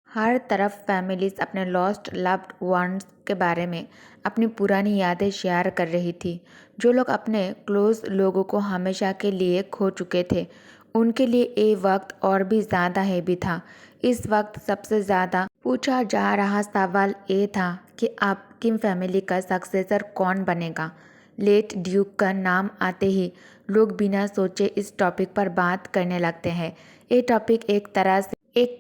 हर तरफ फैमिलीज अपने lost loved ones के बारे में अपनी पुरानी यादें शेयर कर रही थी। जो लोग अपने क्लोज लोगों को हमेशा के लिए खो चुके थे, उनके लिए ये वक्त और भी ज़्यादा हैवी था। इस वक्त सबसे ज़्यादा पूछा जा रहा सवाल ये था कि अब किम फैमिली का सक्सेसर कौन बनेगा। लेट ड्यूक का नाम आते ही लोग बिना सोचे इस टॉपिक पर बात करने लगते हैं। ये टॉपिक एक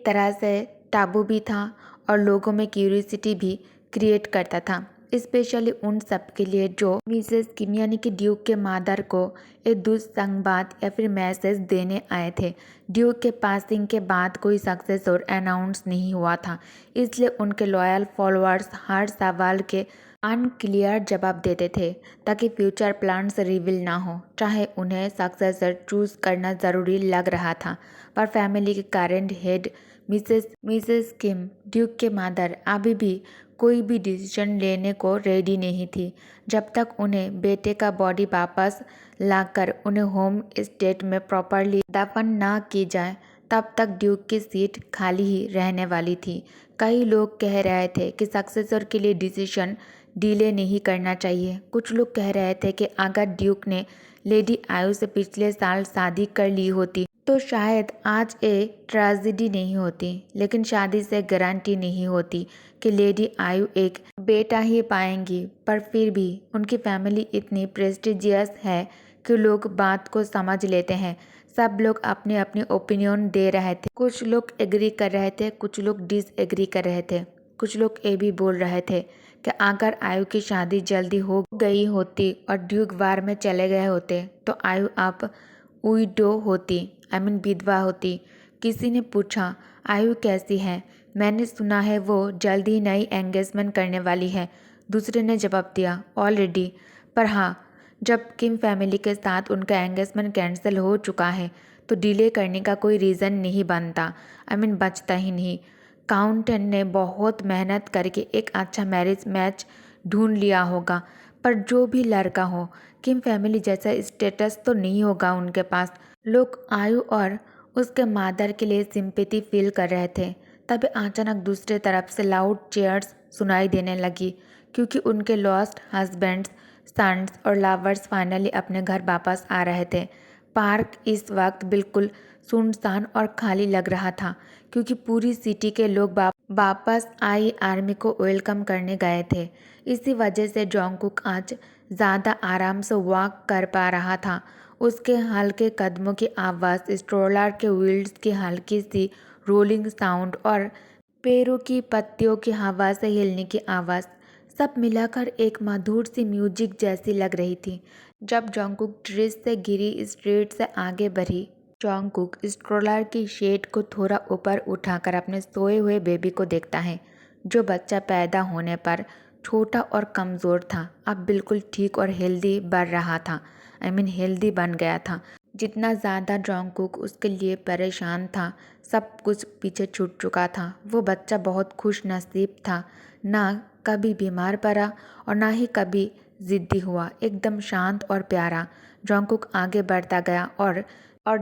तरह से टाबू भी था और लोगों में क्यूरियोसिटी भी क्रिएट करता था, स्पेशली उन सब के लिए जो मिसेस किम यानी कि ड्यूक के मादर को एक दुस्संबाद या फिर मैसेज देने आए थे। ड्यूक के पासिंग के बाद कोई सक्सेसर अनाउंस नहीं हुआ था, इसलिए उनके लॉयल फॉलोअर्स हर सवाल के अनक्लियर जवाब देते थे ताकि फ्यूचर प्लान्स रिवील ना हो। चाहे उन्हें सक्सेसर चूज करना ज़रूरी लग रहा था, पर फैमिली के करंट हेड मिसेस किम, ड्यूक के मदर, अभी भी कोई भी डिसीजन लेने को रेडी नहीं थी। जब तक उन्हें बेटे का बॉडी वापस लाकर उन्हें होम स्टेट में प्रॉपरली दफन ना की जाए, तब तक ड्यूक की सीट खाली ही रहने वाली थी। कई लोग कह रहे थे कि सक्सेसर के लिए डिसीजन डिले नहीं करना चाहिए। कुछ लोग कह रहे थे कि अगर ड्यूक ने लेडी आयु से पिछले साल शादी कर ली होती तो शायद आज एक ट्रेजेडी नहीं होती, लेकिन शादी से गारंटी नहीं होती कि लेडी आयु एक बेटा ही पाएंगी। पर फिर भी उनकी फैमिली इतनी प्रेस्टिजियस है कि लोग बात को समझ लेते हैं। सब लोग अपने अपने ओपिनियन दे रहे थे। कुछ लोग एग्री कर रहे थे, कुछ लोग डिसएग्री कर रहे थे। कुछ लोग ये भी बोल रहे थे कि अगर आयु की शादी जल्दी हो गई होती और ड्यूक वार में चले गए होते तो आयु अब विडो होती, विधवा होती। किसी ने पूछा, आयु कैसी है? मैंने सुना है वो जल्दी ही नई एंगेजमेंट करने वाली है। दूसरे ने जवाब दिया, ऑलरेडी। पर हाँ, जब किम फैमिली के साथ उनका एंगेजमेंट कैंसिल हो चुका है तो डिले करने का कोई रीज़न नहीं बनता, बचता ही नहीं। काउंटेंट ने बहुत मेहनत करके एक अच्छा मैरिज मैच ढूंढ लिया होगा, पर जो भी लड़का हो, किम फैमिली जैसा स्टेटस तो नहीं होगा उनके पास। लोग आयु और उसके मादर के लिए सिंपैथी फील कर रहे थे। तभी अचानक दूसरी तरफ से लाउड चीयर्स सुनाई देने लगी, क्योंकि उनके लॉस्ट हस्बैंड्स, सन्स और लवर्स फाइनली अपने घर वापस आ रहे थे। पार्क इस वक्त बिल्कुल सुनसान और खाली लग रहा था, क्योंकि पूरी सिटी के लोग वापस आई आर्मी को वेलकम करने गए थे। इसी वजह से जोंगकुक आज ज़्यादा आराम से वॉक कर पा रहा था। उसके हल्के कदमों की आवाज़, स्ट्रोलर के व्हील्स की हल्की सी रोलिंग साउंड और पेड़ों की पत्तियों की हवा से हिलने की आवाज़, सब मिलाकर एक मधुर सी म्यूजिक जैसी लग रही थी। जब जोंगकुक ड्रेस से गिरी स्ट्रीट से आगे बढ़ी, जोंगकुक स्ट्रोलर की शेड को थोड़ा ऊपर उठाकर अपने सोए हुए बेबी को देखता है, जो बच्चा पैदा होने पर छोटा और कमज़ोर था, अब बिल्कुल ठीक और हेल्दी बढ़ रहा था। हेल्दी बन गया था। जितना ज़्यादा जोंगकुक उसके लिए परेशान था, सब कुछ पीछे छूट चुका था। वो बच्चा बहुत खुश नसीब था, ना कभी बीमार पड़ा और ना ही कभी ज़िद्दी हुआ, एकदम शांत और प्यारा। जोंगकुक आगे बढ़ता गया और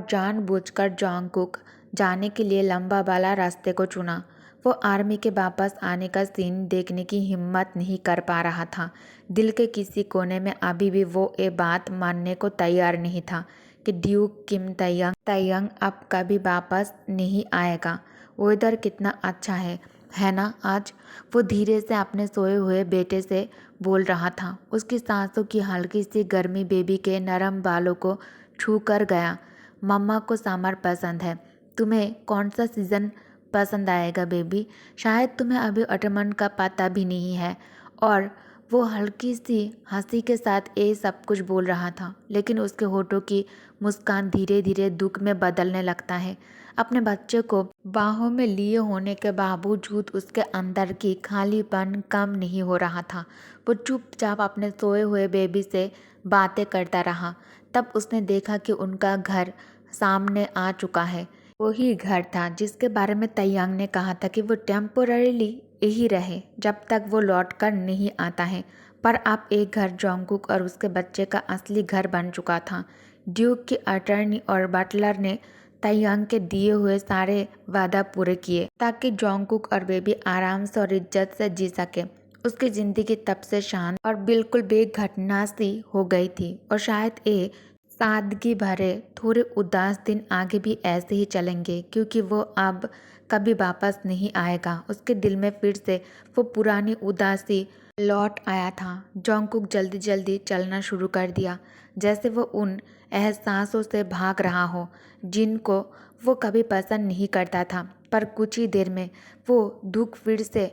जानबूझकर जोंगकुक जाने के लिए लंबा वाला रास्ते को चुना। वो आर्मी के वापस आने का सीन देखने की हिम्मत नहीं कर पा रहा था। दिल के किसी कोने में अभी भी वो ये बात मानने को तैयार नहीं था कि ड्यूक किम तयंग अब कभी वापस नहीं आएगा। वेदर कितना अच्छा है ना आज? वो धीरे से अपने सोए हुए बेटे से बोल रहा था। उसकी सांसों की हल्की सी गर्मी बेबी के नरम बालों को छू कर गया। मम्मा को समर पसंद है। तुम्हें कौन सा सीज़न पसंद आएगा बेबी? शायद तुम्हें अभी ऑटमन का पता भी नहीं है। और वो हल्की सी हंसी के साथ ये सब कुछ बोल रहा था, लेकिन उसके होठों की मुस्कान धीरे धीरे दुख में बदलने लगता है। अपने बच्चे को बाहों में लिए होने के बावजूद उसके अंदर की खालीपन कम नहीं हो रहा था। वो चुपचाप अपने सोए हुए बेबी से बातें करता रहा। तब उसने देखा कि उनका घर सामने आ चुका है। वही घर था जिसके बारे में तैयांग ने कहा था कि वो टेम्पोररीली यही रहे जब तक वो लौट कर नहीं आता है। पर अब एक घर जोंगकुक और उसके बच्चे का असली घर बन चुका था। ड्यूक की अटर्नी और बटलर ने ताइयांग के दिए हुए सारे वादा पूरे किए ताकि जोंगकुक और बेबी आराम से और इज्जत से जी सके। उसकी जिंदगी तब से शांत और बिल्कुल बेघटना सी हो गई थी और शायद ये सादगी भरे थोड़े उदास दिन आगे भी ऐसे ही चलेंगे क्योंकि वो अब कभी वापस नहीं आएगा। उसके दिल में फिर से वो पुरानी उदासी लौट आया था। जोंगकुक जल्दी जल्दी चलना शुरू कर दिया, जैसे वो उन एहसासों से भाग रहा हो जिनको वो कभी पसंद नहीं करता था। पर कुछ ही देर में वो दुख फिर से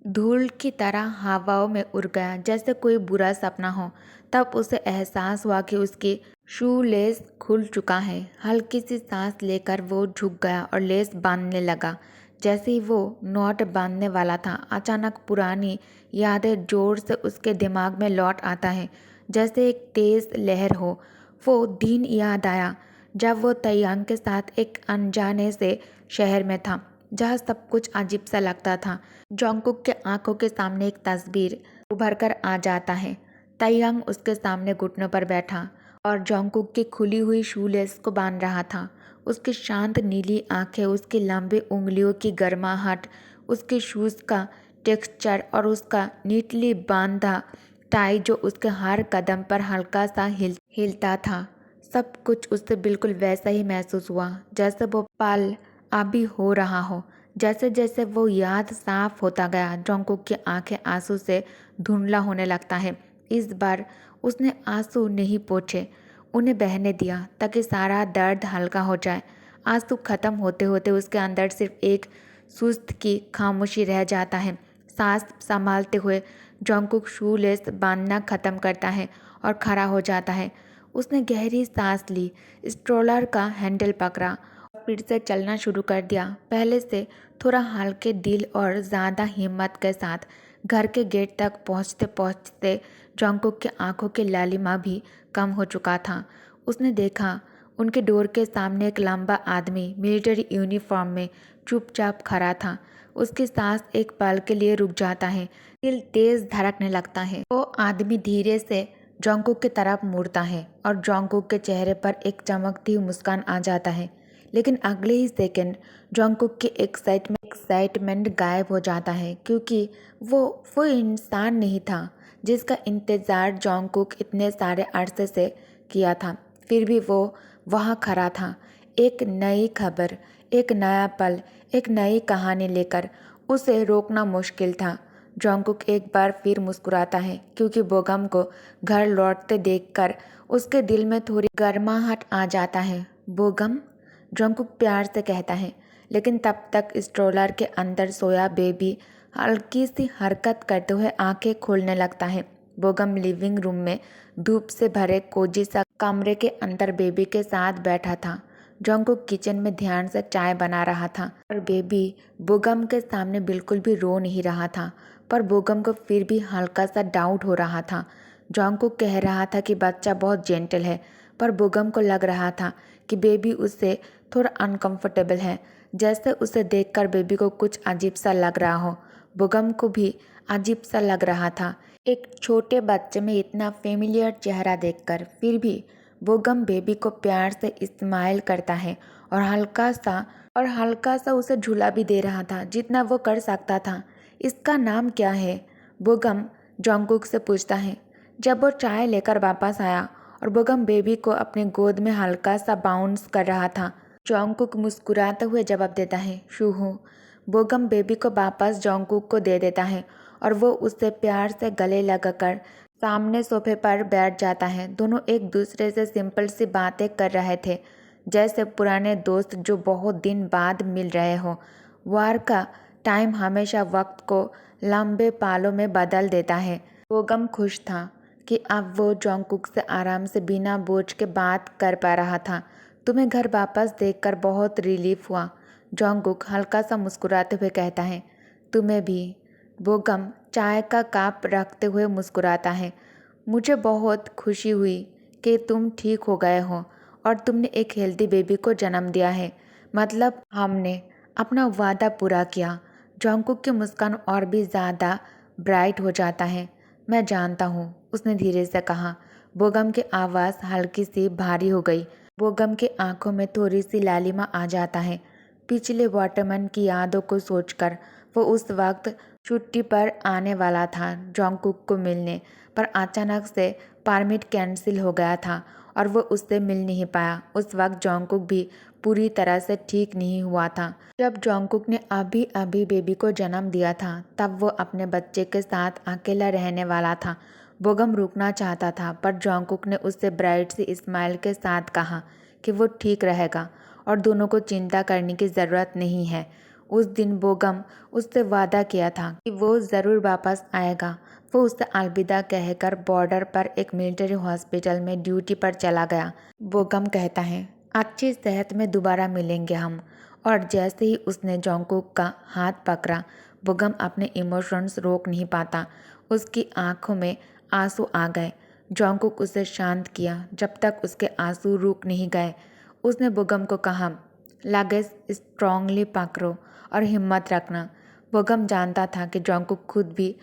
धूल की तरह हवाओं में उड़ गया, जैसे कोई बुरा सपना हो। तब उसे एहसास हुआ कि उसकी शू लेस खुल चुका है। हल्की सी सांस लेकर वो झुक गया और लेस बांधने लगा। जैसे ही वो नॉट बांधने वाला था, अचानक पुरानी यादें जोर से उसके दिमाग में लौट आता है, जैसे एक तेज लहर हो। वो दिन याद आया जब वो तैयांग के साथ एक अनजाने से शहर में था, जहाँ सब कुछ अजीब सा लगता था। जोंगकुक के आंखों के सामने एक तस्वीर उभर कर आ जाता है। तैयांग उसके सामने घुटनों पर बैठा और जोंगकुक की खुली हुई शूलेस को बांध रहा था। उसकी शांत नीली आंखें, उसकी लंबी उंगलियों की गर्माहट, उसके शूज का टेक्सचर और उसका नीटली बांधा टाई जो उसके हर कदम पर हल्का सा हिलता था, सब कुछ उससे बिल्कुल वैसा ही महसूस हुआ जैसे वो पल अभी हो रहा हो। जैसे जैसे वो याद साफ होता गया, जोंगकुक की आंखें आंसू से धुंधला होने लगता है। इस बार उसने आंसू नहीं पोंछे, उन्हें बहने दिया ताकि सारा दर्द हल्का हो जाए। आंसू खत्म होते होते उसके अंदर सिर्फ एक सुस्त की खामोशी रह जाता है। सांस संभालते हुए जोंगकुक शूलेस बांधना खत्म करता है और खड़ा हो जाता है। उसने गहरी सांस ली, स्ट्रोलर का हैंडल पकड़ा और फिर से चलना शुरू कर दिया, पहले से थोड़ा हल्के दिल और ज़्यादा हिम्मत के साथ। घर के गेट तक पहुंचते पहुंचते जोंगकुक की आंखों की लालिमा भी कम हो चुका था। उसने देखा उनके डोर के सामने एक लंबा आदमी मिलिट्री यूनिफॉर्म में चुपचाप खड़ा था। उसकी सांस एक पल के लिए रुक जाता है, दिल तेज धड़कने लगता है। वो आदमी धीरे से जोंगकुक की तरफ मुड़ता है और जोंगकुक के चेहरे पर एक चमकती हुई मुस्कान आ जाता है। लेकिन अगले ही सेकंड जोंगकुक की एक्साइटमेंट गायब हो जाता है, क्योंकि वो इंसान नहीं था जिसका इंतजार जोंगकुक इतने सारे अरसे से किया था। फिर भी वो वहाँ खड़ा था, एक नई खबर, एक नया पल, एक नई कहानी लेकर। उसे रोकना मुश्किल था। जोंगकुक एक बार फिर मुस्कुराता है, क्योंकि बोगम को घर लौटते देखकर उसके दिल में थोड़ी गर्माहट आ जाता है। बोगम, जोंगकुक प्यार से कहता है, लेकिन तब तक स्ट्रोलर के अंदर सोया बेबी हल्की सी हरकत करते हुए आंखें खोलने लगता है। बोगम लिविंग रूम में धूप से भरे कोजी सा कमरे के अंदर बेबी के साथ बैठा था। जोंगकुक किचन में ध्यान से चाय बना रहा था और बेबी बोगम के सामने बिल्कुल भी रो नहीं रहा था। पर बोगम को फिर भी हल्का सा डाउट हो रहा था। जोंगकुक कह रहा था कि बच्चा बहुत जेंटल है, पर बोगम को लग रहा था कि बेबी उससे थोड़ा अनकंफर्टेबल है, जैसे उसे देखकर बेबी को कुछ अजीब सा लग रहा हो। बोगम को भी अजीब सा लग रहा था, एक छोटे बच्चे में इतना फेमिलियर चेहरा देखकर। फिर भी बोगम बेबी को प्यार से इस्माइल करता है और हल्का सा उसे झूला भी दे रहा था, जितना वो कर सकता था। इसका नाम क्या है? बोगम जोंगकुक से पूछता है जब वो चाय लेकर वापस आया और बोगम बेबी को अपने गोद में हल्का सा बाउंस कर रहा था। जोंगकुक मुस्कुराते हुए जवाब देता है, शूहू। बोगम बेबी को वापस जोंगकुक को दे देता है और वो उससे प्यार से गले लगाकर सामने सोफे पर बैठ जाता है। दोनों एक दूसरे से सिंपल सी बातें कर रहे थे, जैसे पुराने दोस्त जो बहुत दिन बाद मिल रहे हो। वार का टाइम हमेशा वक्त को लंबे पालों में बदल देता है। बोगम खुश था कि अब वो जोंगकुक से आराम से बिना बोझ के बात कर पा रहा था। तुम्हें घर वापस देखकर बहुत रिलीफ हुआ, जोंगकुक हल्का सा मुस्कुराते हुए कहता है। तुम्हें भी, बोगम चाय का कप रखते हुए मुस्कुराता है। मुझे बहुत खुशी हुई कि तुम ठीक हो गए हो और तुमने एक हेल्दी बेबी को जन्म दिया है। मतलब हमने अपना वादा पूरा किया। जोंगकुक की मुस्कान और भी ज़्यादा ब्राइट हो जाता है। मैं जानता हूँ, उसने धीरे से कहा। बोगम की आवाज़ हल्की सी भारी हो गई। बोगम की आंखों में थोड़ी सी लालिमा आ जाता है। पिछले वाटरमैन की यादों को सोचकर वो उस वक्त छुट्टी पर आने वाला था जोंगकुक को मिलने, पर अचानक से परमिट कैंसिल हो गया था और वो उससे मिल नहीं पाया। उस वक्त जोंगकुक भी पूरी तरह से ठीक नहीं हुआ था। जब जोंगकुक ने अभी अभी बेबी को जन्म दिया था तब वो अपने बच्चे के साथ अकेला रहने वाला था। बोगम रुकना चाहता था पर जोंगकुक ने उससे ब्राइट सी स्माइल के साथ कहा कि वो ठीक रहेगा और दोनों को चिंता करने की ज़रूरत नहीं है। उस दिन बोगम उससे वादा किया था कि वो ज़रूर वापस आएगा। वो उससे अलविदा कहकर बॉर्डर पर एक मिलिट्री हॉस्पिटल में ड्यूटी पर चला गया। बोगम कहता है, अच्छी सेहत में दोबारा मिलेंगे हम। और जैसे ही उसने जोंगकुक का हाथ पकड़ा, बोगम अपने इमोशंस रोक नहीं पाता। उसकी आंखों में आंसू आ गए। जोंगकुक उसे शांत किया जब तक उसके आंसू रुक नहीं गए। उसने बोगम को कहा, लगेज स्ट्रांगली पकड़ो और हिम्मत रखना। बोगम जानता था कि जोंगकुक खुद भी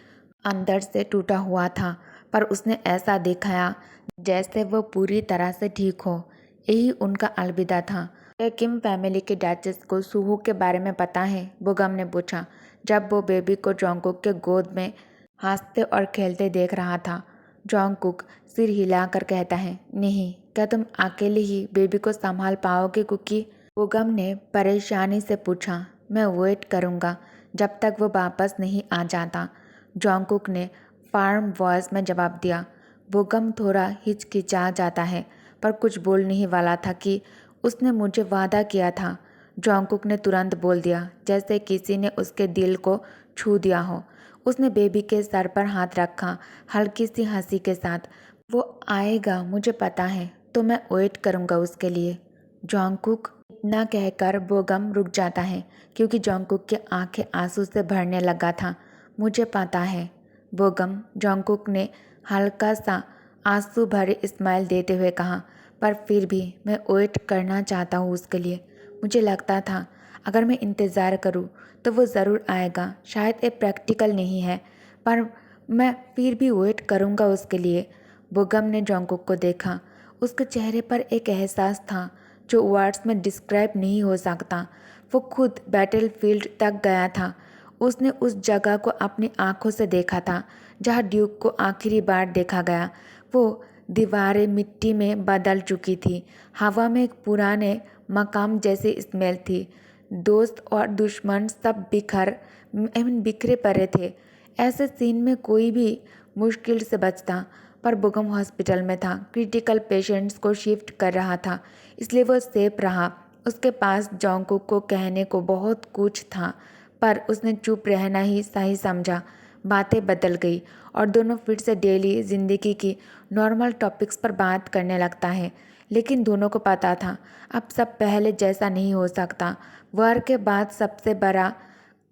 अंदर से टूटा हुआ था, पर उसने ऐसा दिखाया जैसे वो पूरी तरह से ठीक हो। यही उनका अलविदा था। क्या किम फैमिली के डचेस को सूहू के बारे में पता है? बोगम ने पूछा जब वो बेबी को जोंगकुक के गोद में हंसते और खेलते देख रहा था। जोंगकुक सिर हिलाकर कहता है, नहीं, क्या तुम अकेले ही बेबी को संभाल पाओगे कुकी? बोगम ने परेशानी से पूछा, मैं वेट करूँगा जब तक वो वापस नहीं आ जाता। जोंगकुक ने फार्म वॉइस में जवाब दिया। बोगम थोड़ा हिचकिचा जाता है पर कुछ बोल नहीं वाला था कि उसने मुझे वादा किया था। जोंगकुक ने तुरंत बोल दिया जैसे किसी ने उसके दिल को छू दिया हो। उसने बेबी के सर पर हाथ रखा हल्की सी हंसी के साथ। वो आएगा मुझे पता है, तो मैं वेट करूँगा उसके लिए। जोंगकुक, इतना कहकर बोगम रुक जाता है क्योंकि जोंगकुक की आंखें आंसू से भरने लगा था। मुझे पता है बोगम, जोंगकुक ने हल्का सा आंसू भरे स्माइल देते हुए कहा, पर फिर भी मैं वेट करना चाहता हूँ उसके लिए। मुझे लगता था अगर मैं इंतज़ार करूँ तो वो ज़रूर आएगा। शायद ये प्रैक्टिकल नहीं है पर मैं फिर भी वेट करूँगा उसके लिए। बोगम ने जोंगकुक को देखा। उसके चेहरे पर एक एहसास था जो वर्ड्स में डिस्क्राइब नहीं हो सकता। वो खुद बैटलफील्ड तक गया था। उसने उस जगह को अपनी आंखों से देखा था जहाँ ड्यूक को आखिरी बार देखा गया। वो दीवारें मिट्टी में बदल चुकी थी। हवा में एक पुराने मकाम जैसी स्मेल थी। दोस्त और दुश्मन सब बिखरे पड़े थे। ऐसे सीन में कोई भी मुश्किल से बचता, पर बोगम हॉस्पिटल में था, क्रिटिकल पेशेंट्स को शिफ्ट कर रहा था, इसलिए वो सेफ रहा। उसके पास जोंगकुक को कहने को बहुत कुछ था, पर उसने चुप रहना ही सही समझा। बातें बदल गई और दोनों फिर से डेली ज़िंदगी की नॉर्मल टॉपिक्स पर बात करने लगता है। लेकिन दोनों को पता था अब सब पहले जैसा नहीं हो सकता। वार के बाद सबसे बड़ा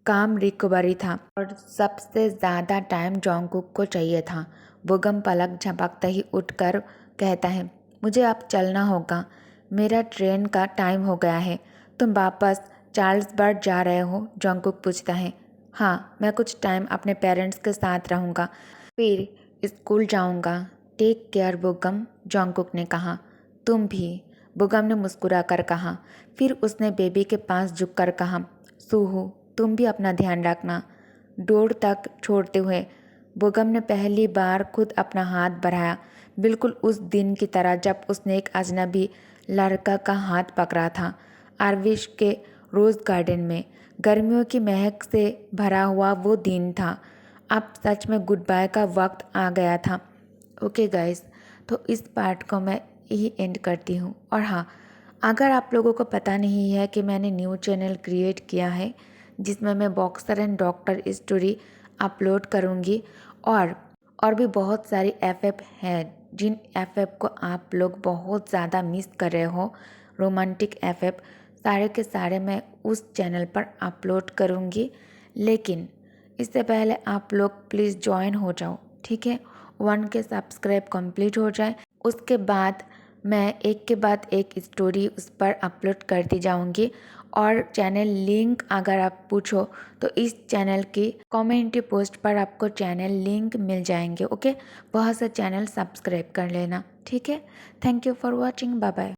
काम रिकवरी था और सबसे ज़्यादा टाइम जोंगकुक को चाहिए था। बोगम पलक झपकते ही उठकर कहता है, मुझे अब चलना होगा, मेरा ट्रेन का टाइम हो गया है। तुम वापस चार्ल्सबर्ग जा रहे हो? जोंगकुक पूछता है। हाँ, मैं कुछ टाइम अपने पेरेंट्स के साथ रहूँगा, फिर स्कूल जाऊँगा। टेक केयर बोगम, जोंगकुक ने कहा। तुम भी, बोगम ने मुस्कुरा कर कहा। फिर उसने बेबी के पास झुककर कहा, सूहू, तुम भी अपना ध्यान रखना। डोर तक छोड़ते हुए बोगम ने पहली बार खुद अपना हाथ बढ़ाया, बिल्कुल उस दिन की तरह जब उसने एक अजनबी लड़का का हाथ पकड़ा था आर्विश के रोज़ गार्डन में। गर्मियों की महक से भरा हुआ वो दिन था। अब सच में गुड बाय का वक्त आ गया था। ओके गाइस, तो इस पार्ट को मैं यही एंड करती हूँ। और हाँ, अगर आप लोगों को पता नहीं है कि मैंने न्यू चैनल क्रिएट किया है जिसमें मैं boxer and doctor story upload करूँगी और भी बहुत सारी एफएफ हैं जिन एफएफ को आप लोग बहुत ज़्यादा मिस कर रहे हो। रोमांटिक एफएफ सारे के सारे मैं उस चैनल पर अपलोड करूँगी। लेकिन इससे पहले आप लोग प्लीज़ ज्वाइन हो जाओ, ठीक है? 1 के सब्सक्राइब कंप्लीट हो जाए, उसके बाद मैं एक के बाद एक स्टोरी उस पर अपलोड करती जाऊंगी। और चैनल लिंक अगर आप पूछो तो इस चैनल की कम्युनिटी पोस्ट पर आपको चैनल लिंक मिल जाएंगे। ओके, वहाँ से चैनल सब्सक्राइब कर लेना, ठीक है? Thank you for watching, bye bye.